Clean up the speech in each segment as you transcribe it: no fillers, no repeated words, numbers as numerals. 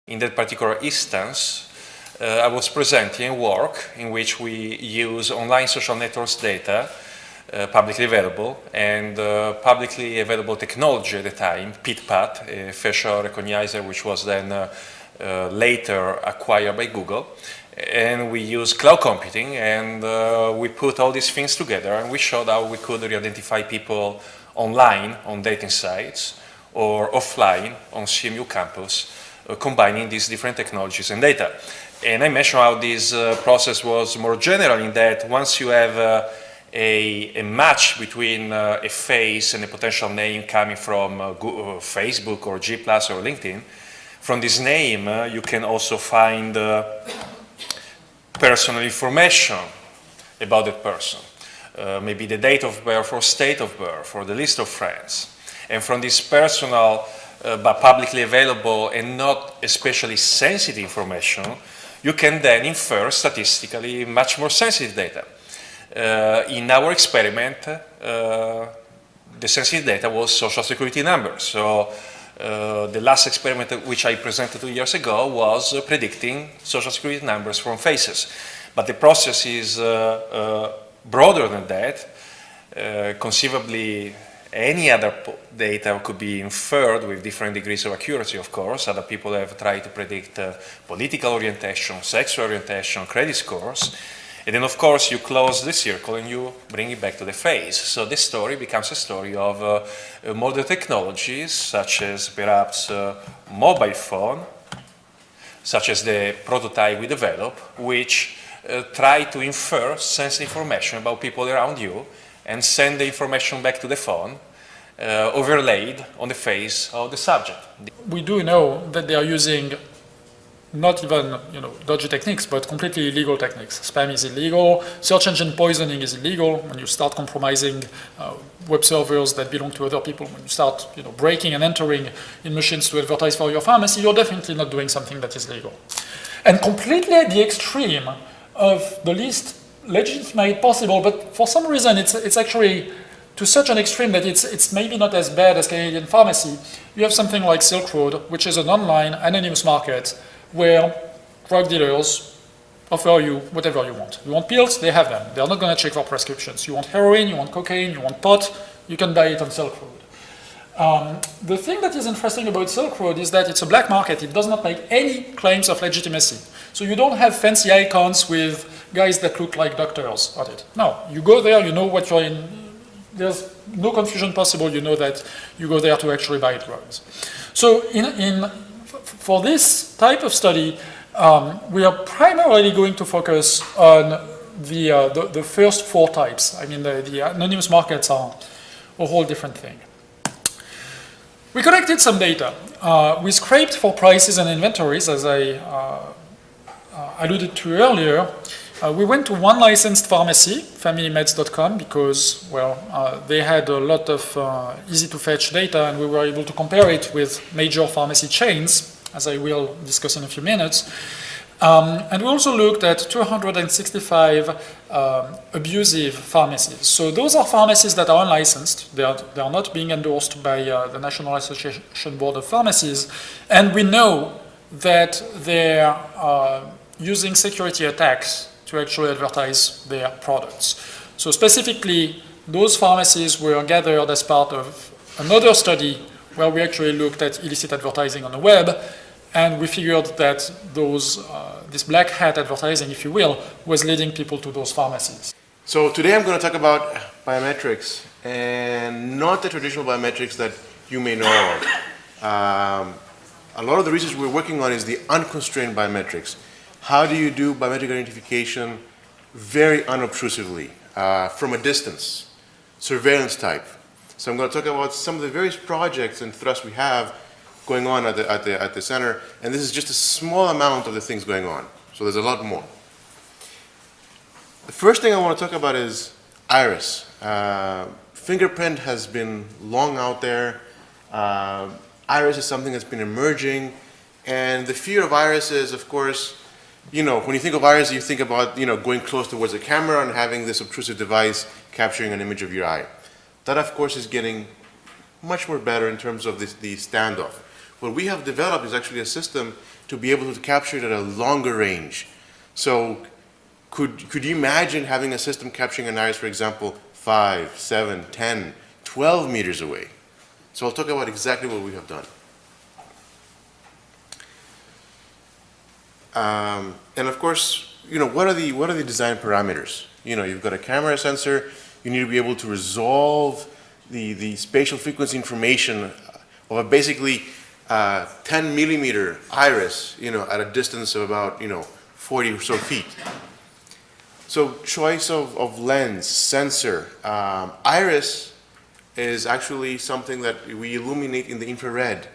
In that particular instance, I was presenting a work in which we use online social networks data, publicly available, and publicly available technology at the time, PIT-PAT, a facial recognizer, which was then later acquired by Google. And we use cloud computing, and we put all these things together, and we showed how we could re-identify people online on dating sites or offline on CMU campus, combining these different technologies and data. And I mentioned how this process was more general in that once you have a match between a face and a potential name coming from Facebook or G+ or LinkedIn, from this name you can also find personal information about that person. Maybe the date of birth or state of birth or the list of friends. And from this personal but publicly available and not especially sensitive information, you can then infer statistically much more sensitive data. In our experiment, the sensitive data was social security numbers. So the last experiment which I presented 2 years ago was predicting social security numbers from faces. But the process is broader than that. Conceivably, any other data could be inferred with different degrees of accuracy, of course. Other people have tried to predict political orientation, sexual orientation, credit scores. And then, of course, you close the circle and you bring it back to the face. So this story becomes a story of modern technologies, such as perhaps mobile phone, such as the prototype we developed, which try to infer sensitive information about people around you and send the information back to the phone, overlaid on the face of the subject. We do know that they are using not even dodgy techniques, but completely illegal techniques. Spam is illegal, search engine poisoning is illegal. When you start compromising web servers that belong to other people, when you start breaking and entering in machines to advertise for your pharmacy, you're definitely not doing something that is legal. And completely at the extreme of the least legitimate possible, but for some reason it's actually to such an extreme that it's maybe not as bad as Canadian pharmacy. You have something like Silk Road, which is an online anonymous market where drug dealers offer you whatever you want. You want pills, they have them. They're not going to check for prescriptions. You want heroin, you want cocaine, you want pot, you can buy it on Silk Road. The thing that is interesting about Silk Road is that it's a black market. It does not make any claims of legitimacy. So you don't have fancy icons with guys that look like doctors on it. No, you go there, you know what you're in. There's no confusion possible. You know that you go there to actually buy drugs. So for this type of study, we are primarily going to focus on the first 4 types. I mean, the anonymous markets are a whole different thing. We collected some data. We scraped for prices and inventories, as I alluded to earlier. We went to one licensed pharmacy, familymeds.com, because, well, they had a lot of easy-to-fetch data, and we were able to compare it with major pharmacy chains, as I will discuss in a few minutes. And we also looked at 265 abusive pharmacies. So those are pharmacies that are unlicensed. They are not being endorsed by the National Association Board of Pharmacies. And we know that they're using security attacks to actually advertise their products. So specifically, those pharmacies were gathered as part of another study where we actually looked at illicit advertising on the web, and we figured that this black hat advertising, if you will, was leading people to those pharmacies. So today I'm going to talk about biometrics, and not the traditional biometrics that you may know of. A lot of the research we're working on is the unconstrained biometrics. How do you do biometric identification very unobtrusively, from a distance, surveillance type? So I'm going to talk about some of the various projects and thrusts we have going on at the center, and this is just a small amount of the things going on. So there's a lot more. The first thing I want to talk about is iris. Fingerprint has been long out there. Iris is something that's been emerging, and the fear of iris is, of course, when you think of iris, you think about going close towards the camera and having this obtrusive device capturing an image of your eye. That, of course, is getting much more better in terms of the standoff. What we have developed is actually a system to be able to capture it at a longer range. So could you imagine having a system capturing an iris, for example, 5, 7, 10, 12 meters away? So I'll talk about exactly what we have done. And of course, what are the design parameters? You've got a camera sensor. You need to be able to resolve the spatial frequency information of a basically 10 millimeter iris, at a distance of about 40 or so feet. So choice of lens, sensor, iris is actually something that we illuminate in the infrared.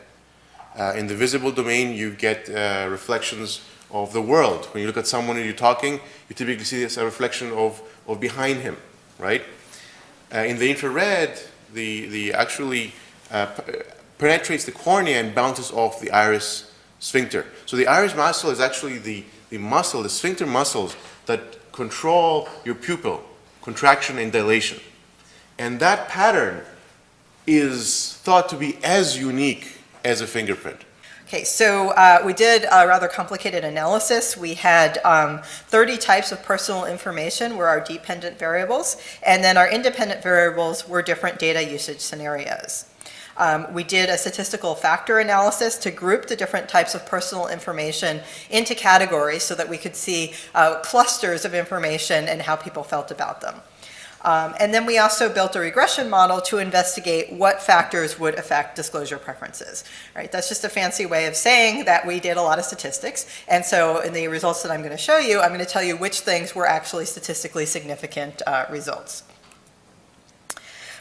In the visible domain, you get reflections of the world. When you look at someone and you're talking, you typically see this a reflection of behind him, right? In the infrared, the actually penetrates the cornea and bounces off the iris sphincter. So the iris muscle is actually the muscle, the sphincter muscles that control your pupil, contraction and dilation. And that pattern is thought to be as unique as a fingerprint. Okay, so we did a rather complicated analysis. We had 30 types of personal information were our dependent variables, and then our independent variables were different data usage scenarios. We did a statistical factor analysis to group the different types of personal information into categories so that we could see clusters of information and how people felt about them. And then we also built a regression model to investigate what factors would affect disclosure preferences. Right? That's just a fancy way of saying that we did a lot of statistics. And so in the results that I'm going to show you, I'm going to tell you which things were actually statistically significant results.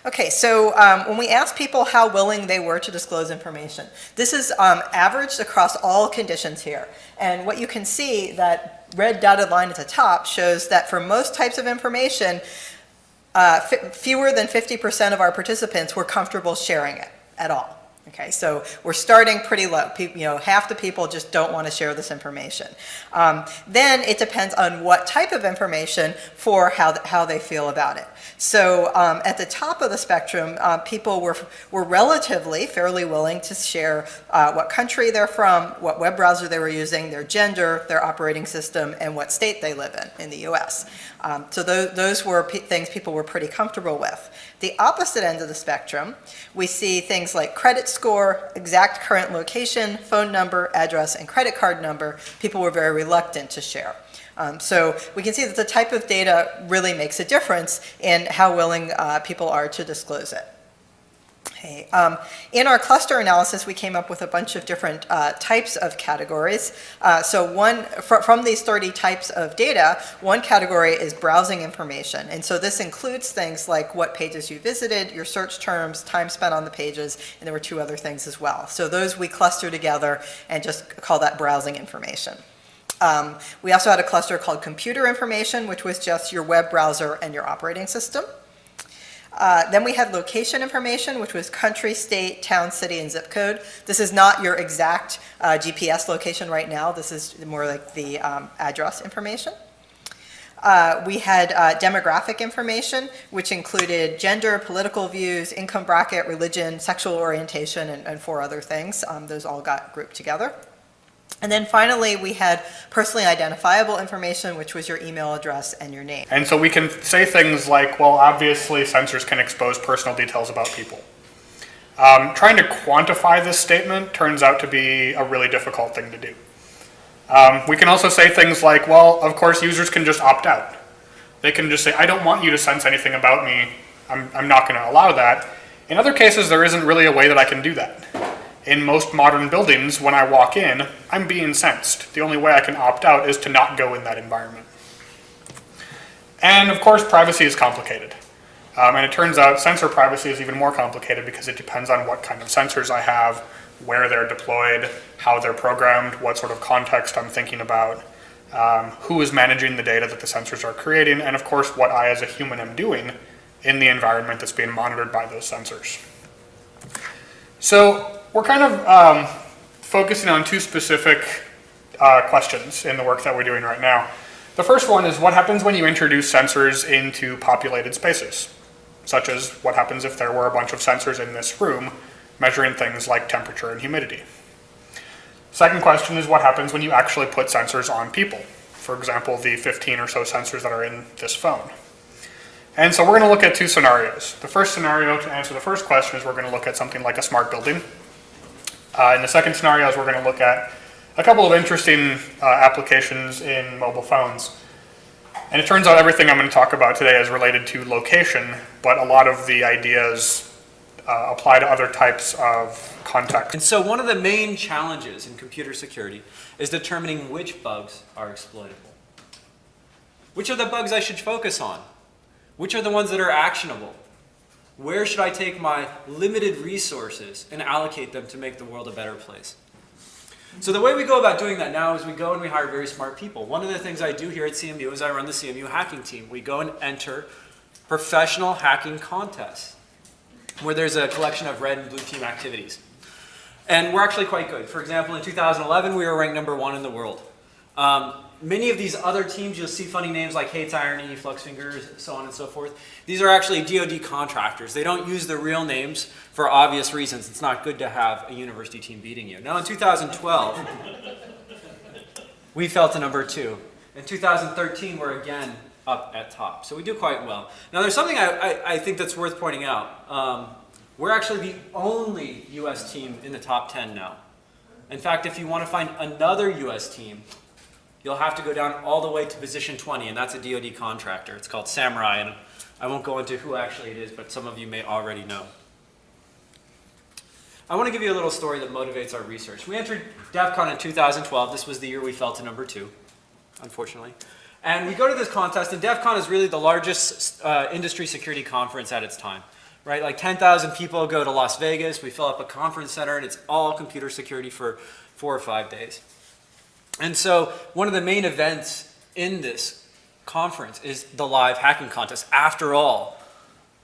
Okay, so when we asked people how willing they were to disclose information, this is averaged across all conditions here. And what you can see, that red dotted line at the top shows that for most types of information, fewer than 50% of our participants were comfortable sharing it at all. Okay, so we're starting pretty low. Half the people just don't want to share this information. Then it depends on what type of information for how they feel about it. So at the top of the spectrum, people were relatively fairly willing to share what country they're from, what web browser they were using, their gender, their operating system, and what state they live in the US. So those were things people were pretty comfortable with. The opposite end of the spectrum, we see things like credit score, exact current location, phone number, address, and credit card number. People were very reluctant to share. So we can see that the type of data really makes a difference in how willing people are to disclose it. Okay. In our cluster analysis, we came up with a bunch of different types of categories. So from these 30 types of data, one category is browsing information. And so this includes things like what pages you visited, your search terms, time spent on the pages, and there were 2 other things as well. So those we cluster together and just call that browsing information. We also had a cluster called computer information, which was just your web browser and your operating system. Then we had location information, which was country, state, town, city, and zip code. This is not your exact GPS location right now. This is more like the address information. We had demographic information, which included gender, political views, income bracket, religion, sexual orientation, and 4 other things. Those all got grouped together. And then finally, we had personally identifiable information, which was your email address and your name. And so we can say things like, well, obviously sensors can expose personal details about people. Trying to quantify this statement turns out to be a really difficult thing to do. We can also say things like, well, of course, users can just opt out. They can just say, I don't want you to sense anything about me. I'm not going to allow that. In other cases, there isn't really a way that I can do that. In most modern buildings, when I walk in, I'm being sensed. The only way I can opt out is to not go in that environment. And of course, privacy is complicated. And it turns out sensor privacy is even more complicated because it depends on what kind of sensors I have, where they're deployed, how they're programmed, what sort of context I'm thinking about, who is managing the data that the sensors are creating, and of course, what I as a human am doing in the environment that's being monitored by those sensors. So we're kind of focusing on 2 specific questions in the work that we're doing right now. The first one is what happens when you introduce sensors into populated spaces, such as what happens if there were a bunch of sensors in this room measuring things like temperature and humidity. Second question is what happens when you actually put sensors on people? For example, the 15 or so sensors that are in this phone. And so we're going to look at two scenarios. The first scenario, to answer the first question, is we're going to look at something like a smart building. And the second scenario is we're going to look at a couple of interesting applications in mobile phones. And it turns out everything I'm going to talk about today is related to location, but a lot of the ideas apply to other types of context. And so one of the main challenges in computer security is determining which bugs are exploitable. Which are the bugs I should focus on? Which are the ones that are actionable? Where should I take my limited resources and allocate them to make the world a better place? So the way we go about doing that now is we go and we hire very smart people. One of the things I do here at CMU is I run the CMU hacking team. We go and enter professional hacking contests where there's a collection of red and blue team activities. And we're actually quite good. For example, in 2011, we were ranked #1 in the world. Many of these other teams, you'll see funny names like Hates Irony, Flux Fingers, so on and so forth. These are actually DoD contractors. They don't use their real names for obvious reasons. It's not good to have a university team beating you. Now in 2012, we fell to #2. In 2013, we're again up at top. So we do quite well. Now there's something I think that's worth pointing out. We're actually the only US team in the top 10 now. In fact, if you want to find another US team, you'll have to go down all the way to position 20, and that's a DoD contractor. It's called Samurai, and I won't go into who actually it is, but some of you may already know. I want to give you a little story that motivates our research. We entered DefCon in 2012. This was the year we fell to #2, unfortunately. And we go to this contest, and DefCon is really the largest industry security conference at its time. Right, like 10,000 people go to Las Vegas. We fill up a conference center, and it's all computer security for 4 or 5 days. And so one of the main events in this conference is the live hacking contest. After all,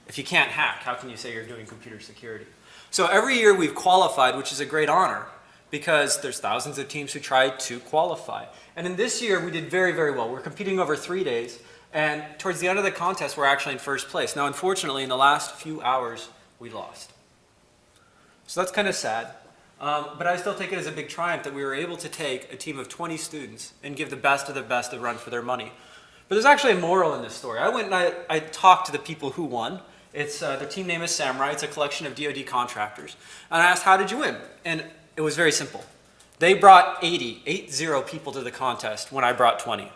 if you can't hack, how can you say you're doing computer security? So every year we've qualified, which is a great honor, because there's thousands of teams who try to qualify. And in this year, we did very, very well. We're competing over 3 days, and towards the end of the contest, we're actually in first place. Now, unfortunately, in the last few hours, we lost. So that's kind of sad. But I still take it as a big triumph that we were able to take a team of 20 students and give the best of the best a run for their money. But there's actually a moral in this story. I went and I talked to the people who won. It's their team name is Samurai. It's a collection of DoD contractors. And I asked, how did you win? And it was very simple. They brought 80 people to the contest when I brought 20.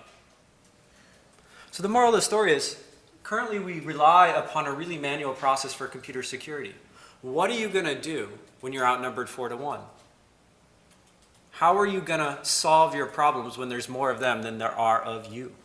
So the moral of the story is, currently we rely upon a really manual process for computer security. What are you going to do when you're outnumbered 4-1? How are you going to solve your problems when there's more of them than there are of you?